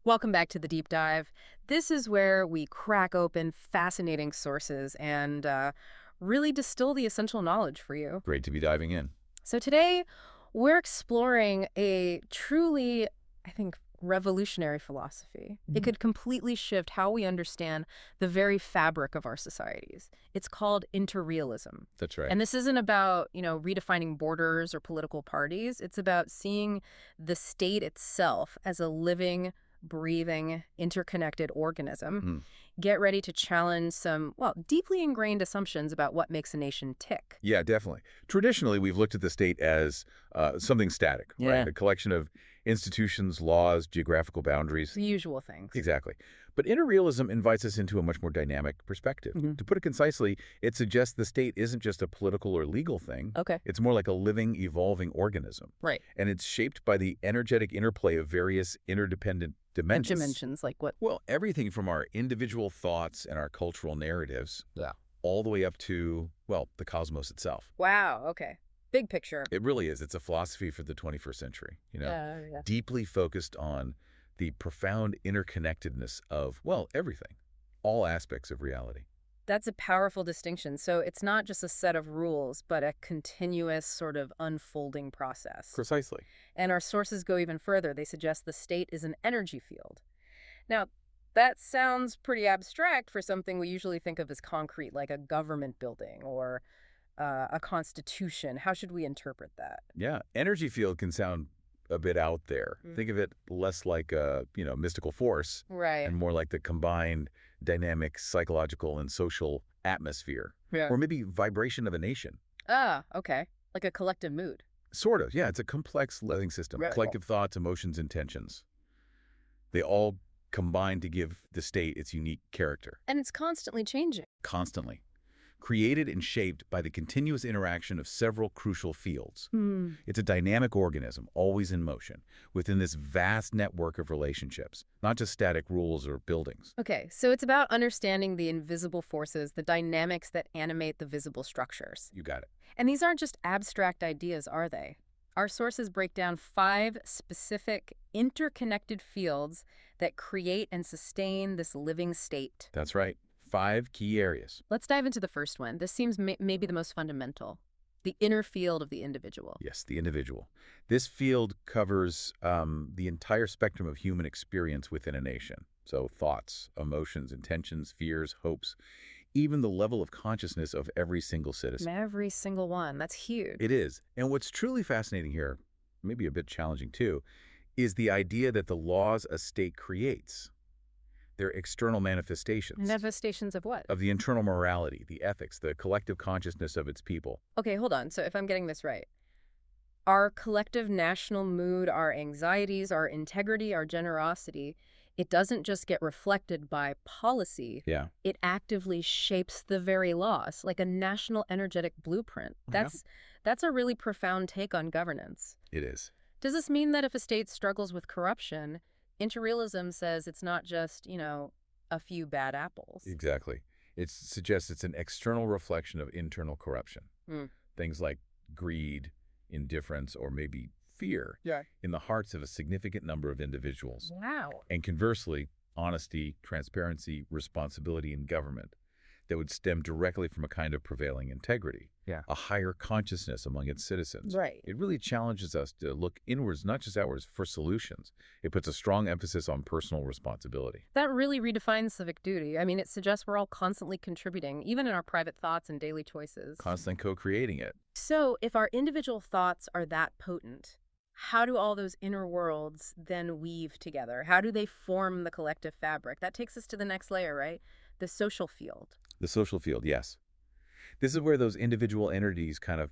Welcome back to the deep dive. This is where we crack open fascinating sources and really distill the essential knowledge for you. Great to be diving in. So today, we're exploring a truly, I think, revolutionary philosophy. It could completely shift how we understand the very fabric of our societies. It's called interrealism. That's right. And this isn't about, redefining borders or political parties. It's about seeing the state itself as a living, breathing, interconnected organism. Mm. Get ready to challenge some, well, deeply ingrained assumptions about what makes a nation tick. Yeah, definitely. Traditionally, we've looked at the state as something static, Yeah. right? A collection of institutions, laws, geographical boundaries. The usual things. Exactly. But interrealism invites us into a much more dynamic perspective. Mhm. To put it concisely, it suggests the state isn't just a political or legal thing. Okay. It's more like a living, evolving organism. Right. And it's shaped by the energetic interplay of various interdependent dimensions. Dimensions, like what? Well, everything from our individual thoughts and our cultural narratives all the way up to, well, the cosmos itself. Wow, okay. Big picture. It really is. It's a philosophy for the 21st century, Yeah. deeply focused on the profound interconnectedness of, well, everything, all aspects of reality. That's a powerful distinction. So it's not just a set of rules, but a continuous sort of unfolding process. Precisely. And our sources go even further. They suggest the state is an energy field. Now, that sounds pretty abstract for something we usually think of as concrete, like a government building or a constitution. How should we interpret that? Yeah, energy field can sound a bit out there. Think of it less like a, mystical force Right. and more like the combined dynamic psychological and social atmosphere, Yeah. or maybe vibration of a nation. Ah, okay. Like a collective mood. Sort of, yeah. It's a complex living system. Right. Collective thoughts, emotions, intentions. They all combine to give the state its unique character. And it's constantly changing. Constantly. Created and shaped by the continuous interaction of several crucial fields. It's a dynamic organism, always in motion, within this vast network of relationships, not just static rules or buildings. Okay, so it's about understanding the invisible forces, the dynamics that animate the visible structures. You got it. And these aren't just abstract ideas, are they? Our sources break down 5 specific interconnected fields that create and sustain this living state. That's right. 5 key areas. Let's dive into the first one. This seems maybe the most fundamental. The inner field of the individual. Yes, the individual. This field covers the entire spectrum of human experience within a nation. So thoughts, emotions, intentions, fears, hopes, even the level of consciousness of every single citizen. Every single one. That's huge. It is. And what's truly fascinating here, maybe a bit challenging too, is the idea that the laws a state creates, they're external manifestations Manifestations of what? of the internal morality, the ethics, the collective consciousness of its people. Okay, hold on. So if I'm getting this right, our collective national mood, our anxieties, our integrity, our generosity, it doesn't just get reflected by policy. Yeah. It actively shapes the very laws, like a national energetic blueprint. Yeah. That's a really profound take on governance. It is. Does this mean that if a state struggles with corruption, interrealism says it's not just, a few bad apples? Exactly. It suggests it's an external reflection of internal corruption. Hmm. Things like greed, indifference, or maybe fear Yeah. in the hearts of a significant number of individuals. Wow. And conversely, honesty, transparency, responsibility in government that would stem directly from a kind of prevailing integrity, a higher consciousness among its citizens. Right. It really challenges us to look inwards, not just outwards, for solutions. It puts a strong emphasis on personal responsibility. That really redefines civic duty. I mean, it suggests we're all constantly contributing, even in our private thoughts and daily choices. Constantly co-creating it. So, if our individual thoughts are that potent, how do all those inner worlds then weave together? How do they form the collective fabric? That takes us to the next layer, right? The social field. The social field, yes. This is where those individual entities kind of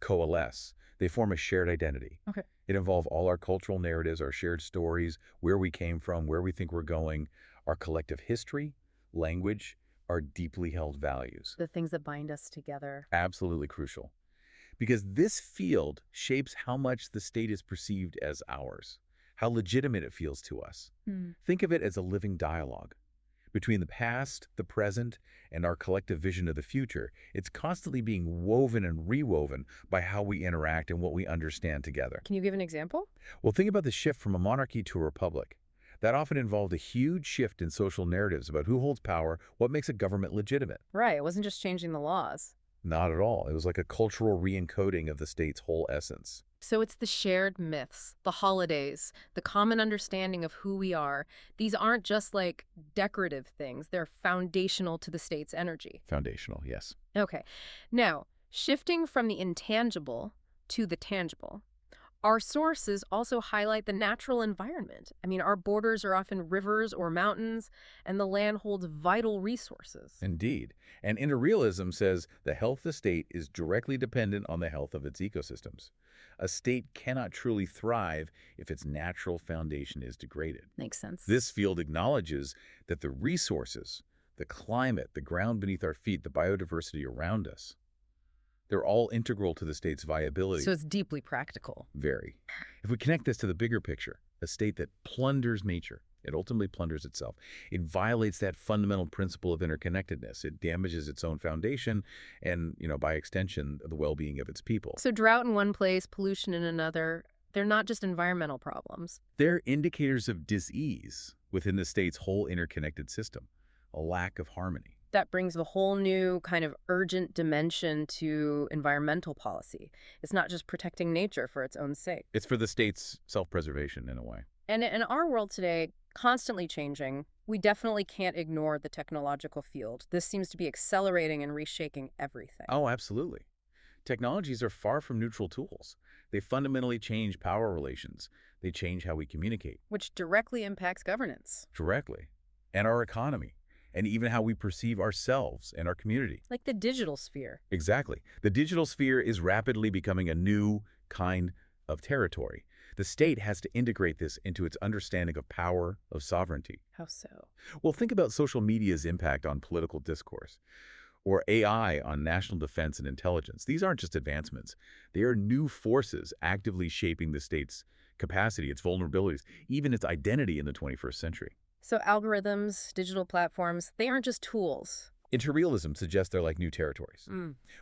coalesce. They form a shared identity. Okay. It involves all our cultural narratives, our shared stories, where we came from, where we think we're going, our collective history, language, our deeply held values. The things that bind us together. Absolutely crucial. Because this field shapes how much the state is perceived as ours, how legitimate it feels to us. Think of it as a living dialogue. Between the past, the present, and our collective vision of the future, it's constantly being woven and rewoven by how we interact and what we understand together. Can you give an example? Well, think about the shift from a monarchy to a republic. That often involved a huge shift in social narratives about who holds power, what makes a government legitimate. Right, it wasn't just changing the laws. Not at all. It was like a cultural re-encoding of the state's whole essence. So it's the shared myths, the holidays, the common understanding of who we are. These aren't just like decorative things, they're foundational to the state's energy. Foundational, yes. Okay. Now, shifting from the intangible to the tangible, our sources also highlight the natural environment. I mean, our borders are often rivers or mountains, and the land holds vital resources. Indeed. And interrealism says the health of the state is directly dependent on the health of its ecosystems. A state cannot truly thrive if its natural foundation is degraded. Makes sense. This field acknowledges that the resources, the climate, the ground beneath our feet, the biodiversity around us, they're all integral to the state's viability. So it's deeply practical. Very. If we connect this to the bigger picture, a state that plunders nature, it ultimately plunders itself. It violates that fundamental principle of interconnectedness. It damages its own foundation and, by extension, the well-being of its people. So drought in one place, pollution in another, they're not just environmental problems. They're indicators of dis-ease within the state's whole interconnected system, a lack of harmony. That brings a whole new kind of urgent dimension to environmental policy. It's not just protecting nature for its own sake. It's for the state's self-preservation in a way. And in our world today, constantly changing, we definitely can't ignore the technological field. This seems to be accelerating and reshaping everything. Oh, absolutely. Technologies are far from neutral tools. They fundamentally change power relations. They change how we communicate. Which directly impacts governance. Directly. And our economy. And even how we perceive ourselves and our community. Like the digital sphere. Exactly. The digital sphere is rapidly becoming a new kind of territory. The state has to integrate this into its understanding of power, of sovereignty. How so? Well, think about social media's impact on political discourse, or AI on national defense and intelligence. These aren't just advancements. They are new forces actively shaping the state's capacity, its vulnerabilities, even its identity in the 21st century. So algorithms, digital platforms, they aren't just tools. Interrealism suggests they're like new territories,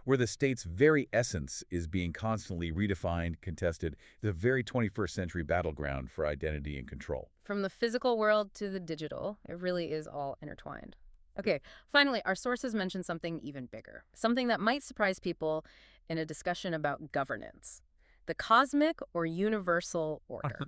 where the state's very essence is being constantly redefined, contested, the very 21st century battleground for identity and control. From the physical world to the digital, it really is all intertwined. Okay, finally, our sources mention something even bigger, something that might surprise people in a discussion about governance, the cosmic or universal order.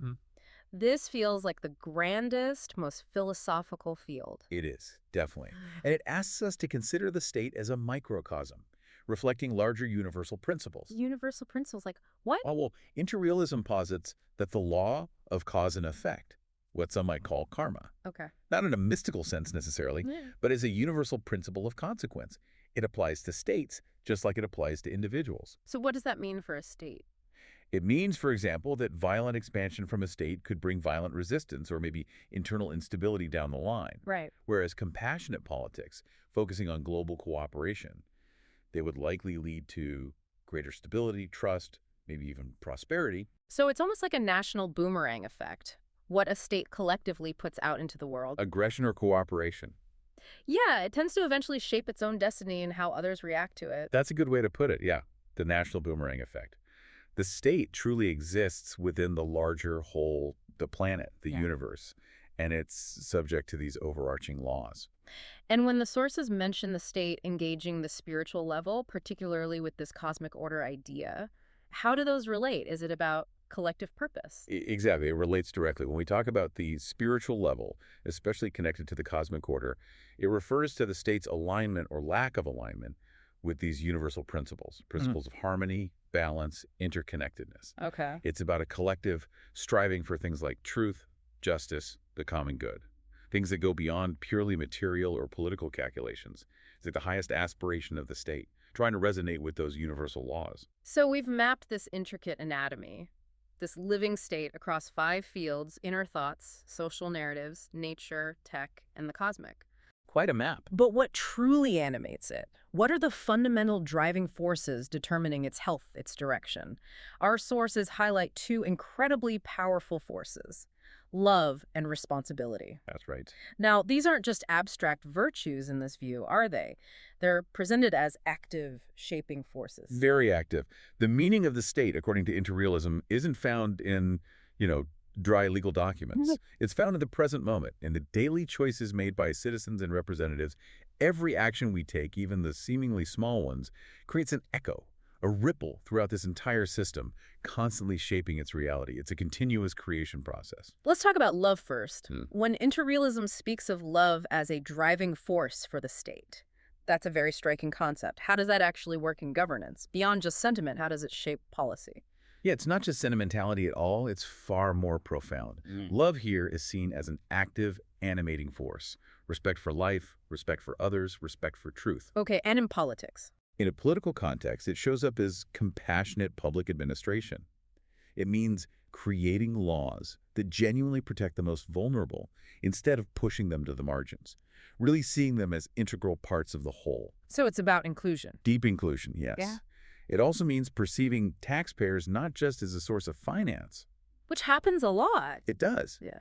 This feels like the grandest, most philosophical field. It is, definitely. And it asks us to consider the state as a microcosm, reflecting larger universal principles. Universal principles, like what? Oh, well, interrealism posits that the law of cause and effect, what some might call karma, Okay. not in a mystical sense necessarily, but as a universal principle of consequence. It applies to states just like it applies to individuals. So what does that mean for a state? It means, for example, that violent expansion from a state could bring violent resistance or maybe internal instability down the line. Right. Whereas compassionate politics, focusing on global cooperation, they would likely lead to greater stability, trust, maybe even prosperity. So it's almost like a national boomerang effect, what a state collectively puts out into the world. Aggression or cooperation. Yeah, it tends to eventually shape its own destiny and how others react to it. That's a good way to put it, yeah. The national boomerang effect. The state truly exists within the larger whole, the planet, the universe, and it's subject to these overarching laws. And when the sources mention the state engaging the spiritual level, particularly with this cosmic order idea, how do those relate? Is it about collective purpose? Exactly. It relates directly. When we talk about the spiritual level, especially connected to the cosmic order, it refers to the state's alignment or lack of alignment with these universal principles, principles of harmony, balance, interconnectedness. Okay. It's about a collective striving for things like truth, justice, the common good, things that go beyond purely material or political calculations. It's like the highest aspiration of the state, trying to resonate with those universal laws. So we've mapped this intricate anatomy, this living state across 5 fields: inner thoughts, social narratives, nature, tech, and the cosmic. Quite a map. But what truly animates it? What are the fundamental driving forces determining its health, its direction? Our sources highlight 2 incredibly powerful forces: love and responsibility. That's right. Now, these aren't just abstract virtues in this view, are they? They're presented as active, shaping forces. Very active. The meaning of the state, according to interrealism, isn't found in, dry legal documents. It's found in the present moment, in the daily choices made by citizens and representatives. Every action we take, even the seemingly small ones, creates an echo, a ripple throughout this entire system, constantly shaping its reality. It's a continuous creation process. Let's talk about love first. Hmm. When interrealism speaks of love as a driving force for the state, that's a very striking concept. How does that actually work in governance? Beyond just sentiment, how does it shape policy? Yeah, it's not just sentimentality at all, it's far more profound. Love here is seen as an active, animating force. Respect for life, respect for others, respect for truth. Okay, and in politics. In a political context, it shows up as compassionate public administration. It means creating laws that genuinely protect the most vulnerable instead of pushing them to the margins, really seeing them as integral parts of the whole. So it's about inclusion. Deep inclusion, yes. Yeah. It also means perceiving taxpayers not just as a source of finance. Which happens a lot. It does. Yeah.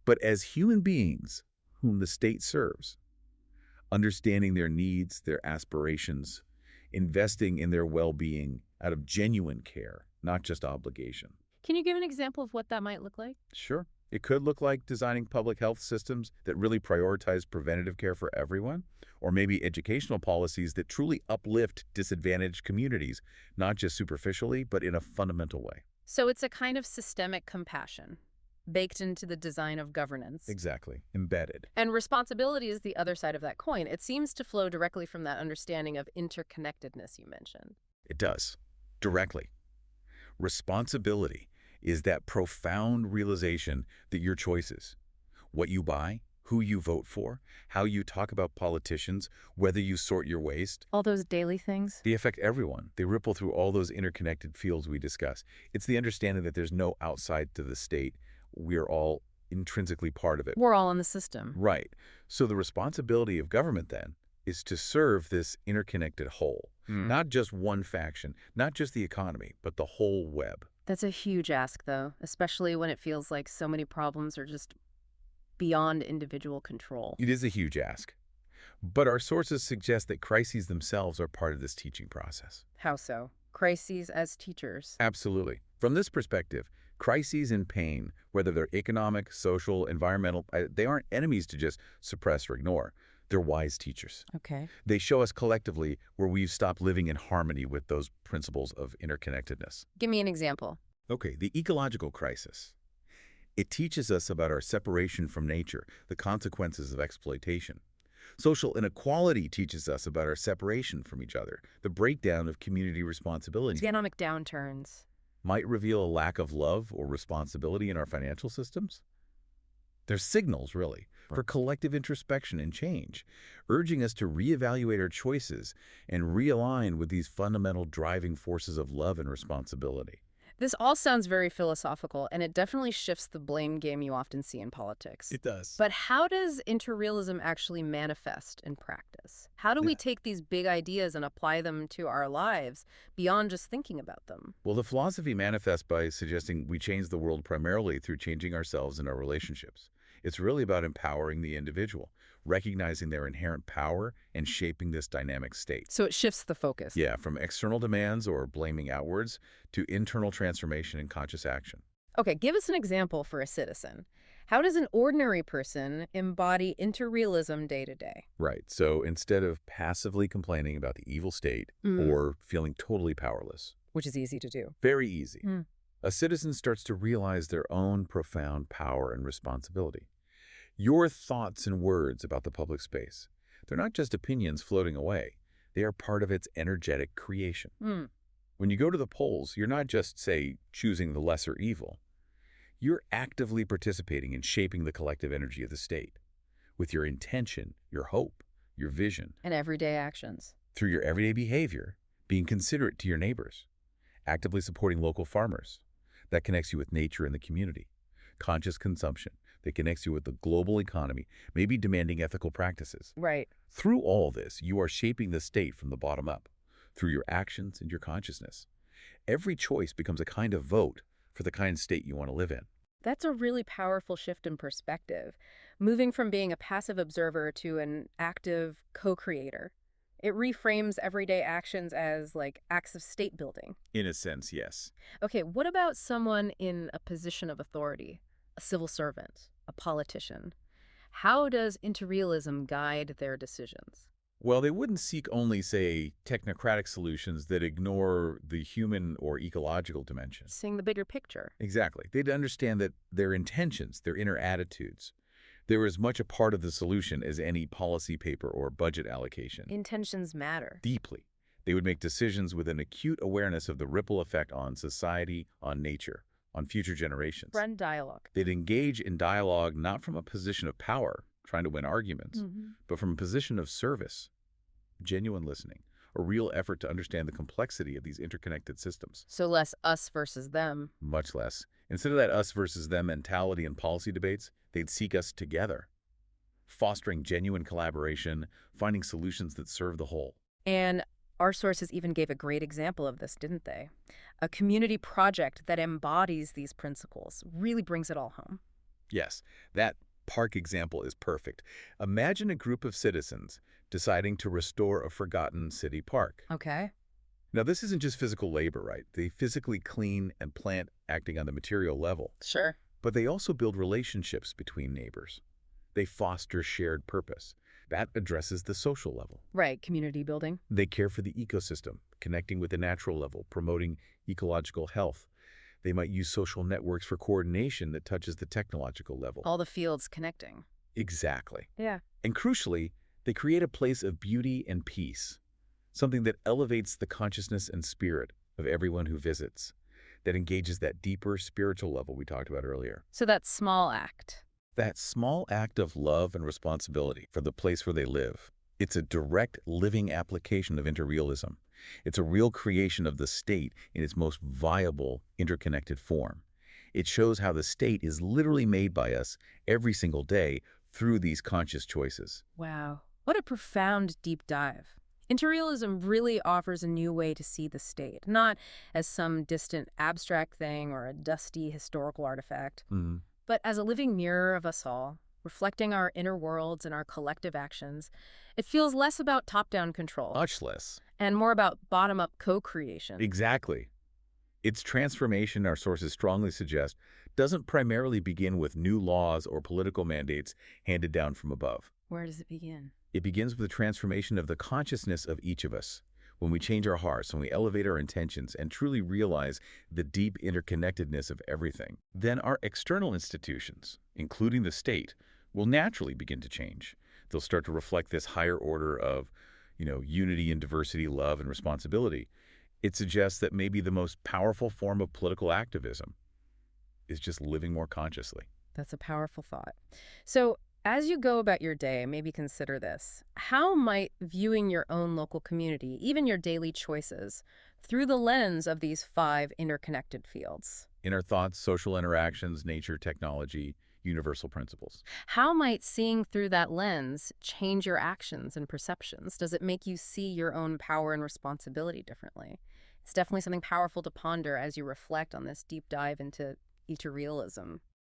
But as human beings whom the state serves, understanding their needs, their aspirations, investing in their well-being out of genuine care, not just obligation. Can you give an example of what that might look like? Sure. It could look like designing public health systems that really prioritize preventative care for everyone, or maybe educational policies that truly uplift disadvantaged communities, not just superficially, but in a fundamental way. So it's a kind of systemic compassion baked into the design of governance. Exactly. Embedded. And responsibility is the other side of that coin. It seems to flow directly from that understanding of interconnectedness you mentioned. It does. Directly. Responsibility is that profound realization that your choices, what you buy, who you vote for, how you talk about politicians, whether you sort your waste, All those daily things? they affect everyone. They ripple through all those interconnected fields we discuss. It's the understanding that there's no outside to the state. We're all intrinsically part of it. We're all in the system. Right. So the responsibility of government, then, is to serve this interconnected whole. Not just one faction, not just the economy, but the whole web. That's a huge ask, though, especially when it feels like so many problems are just beyond individual control. It is a huge ask. But our sources suggest that crises themselves are part of this teaching process. How so? Crises as teachers. Absolutely. From this perspective, crises and pain, whether they're economic, social, environmental, they aren't enemies to just suppress or ignore. They're wise teachers. Okay. They show us collectively where we've stopped living in harmony with those principles of interconnectedness. Give me an example. Okay, the ecological crisis. It teaches us about our separation from nature, the consequences of exploitation. Social inequality teaches us about our separation from each other, the breakdown of community responsibility. Economic downturns. Might reveal a lack of love or responsibility in our financial systems. They're signals, really, for collective introspection and change, urging us to reevaluate our choices and realign with these fundamental driving forces of love and responsibility. This all sounds very philosophical, and it definitely shifts the blame game you often see in politics. It does. But how does interrealism actually manifest in practice? How do we take these big ideas and apply them to our lives beyond just thinking about them? Well, the philosophy manifests by suggesting we change the world primarily through changing ourselves and our relationships. It's really about empowering the individual, recognizing their inherent power and shaping this dynamic state. So it shifts the focus. Yeah, from external demands or blaming outwards to internal transformation and conscious action. Okay, give us an example for a citizen. How does an ordinary person embody interrealism day to day? Right, so instead of passively complaining about the evil state or feeling totally powerless, Which is easy to do. very easy, a citizen starts to realize their own profound power and responsibility. Your thoughts and words about the public space, they're not just opinions floating away. They are part of its energetic creation. When you go to the polls, you're not just, say, choosing the lesser evil. You're actively participating in shaping the collective energy of the state with your intention, your hope, your vision. And everyday actions. Through your everyday behavior, being considerate to your neighbors, actively supporting local farmers. That connects you with nature and the community. Conscious consumption that connects you with the global economy, maybe demanding ethical practices. Right. Through all this, you are shaping the state from the bottom up, through your actions and your consciousness. Every choice becomes a kind of vote for the kind of state you want to live in. That's a really powerful shift in perspective, moving from being a passive observer to an active co-creator. It reframes everyday actions as, like, acts of state building. In a sense, yes. Okay, what about someone in a position of authority? a civil servant, a politician. How does interrealism guide their decisions? Well, they wouldn't seek only, say, technocratic solutions that ignore the human or ecological dimension. Seeing the bigger picture. Exactly. They'd understand that their intentions, their inner attitudes, they were as much a part of the solution as any policy paper or budget allocation. Intentions matter. Deeply. They would make decisions with an acute awareness of the ripple effect on society, on nature, on future generations. Friend dialogue. They'd engage in dialogue not from a position of power, trying to win arguments, but from a position of service, genuine listening, a real effort to understand the complexity of these interconnected systems. So less us versus them. Much less. Instead of that us versus them mentality and policy debates, they'd seek us together, fostering genuine collaboration, finding solutions that serve the whole. And our sources even gave a great example of this, didn't they? A community project that embodies these principles really brings it all home. Yes, that park example is perfect. Imagine a group of citizens deciding to restore a forgotten city park. Okay. Now, this isn't just physical labor, right? They physically clean and plant acting on the material level, Sure. but they also build relationships between neighbors. They foster shared purpose. That addresses the social level. Right, community building. They care for the ecosystem, connecting with the natural level, promoting ecological health. They might use social networks for coordination that touches the technological level. All the fields connecting. Exactly. Yeah. And crucially, they create a place of beauty and peace, something that elevates the consciousness and spirit of everyone who visits, that engages that deeper spiritual level we talked about earlier. So that small act. That small act of love and responsibility for the place where they live, it's a direct living application of interrealism. It's a real creation of the state in its most viable, interconnected form. It shows how the state is literally made by us every single day through these conscious choices. Wow. What a profound deep dive. Interrealism really offers a new way to see the state, not as some distant abstract thing or a dusty historical artifact, but as a living mirror of us all, reflecting our inner worlds and our collective actions. It feels less about top-down control Much less. and more about bottom-up co-creation. Exactly. Its transformation, our sources strongly suggest, doesn't primarily begin with new laws or political mandates handed down from above. Where does it begin? It begins with the transformation of the consciousness of each of us. When we change our hearts, when we elevate our intentions and truly realize the deep interconnectedness of everything, then our external institutions, including the state, will naturally begin to change. They'll start to reflect this higher order of, unity and diversity, love and responsibility. It suggests that maybe the most powerful form of political activism is just living more consciously. That's a powerful thought. So, as you go about your day, maybe consider this. How might viewing your own local community, even your daily choices, through the lens of these 5 interconnected fields? Inner thoughts, social interactions, nature, technology, universal principles. How might seeing through that lens change your actions and perceptions? Does it make you see your own power and responsibility differently? It's definitely something powerful to ponder as you reflect on this deep dive into interrealism.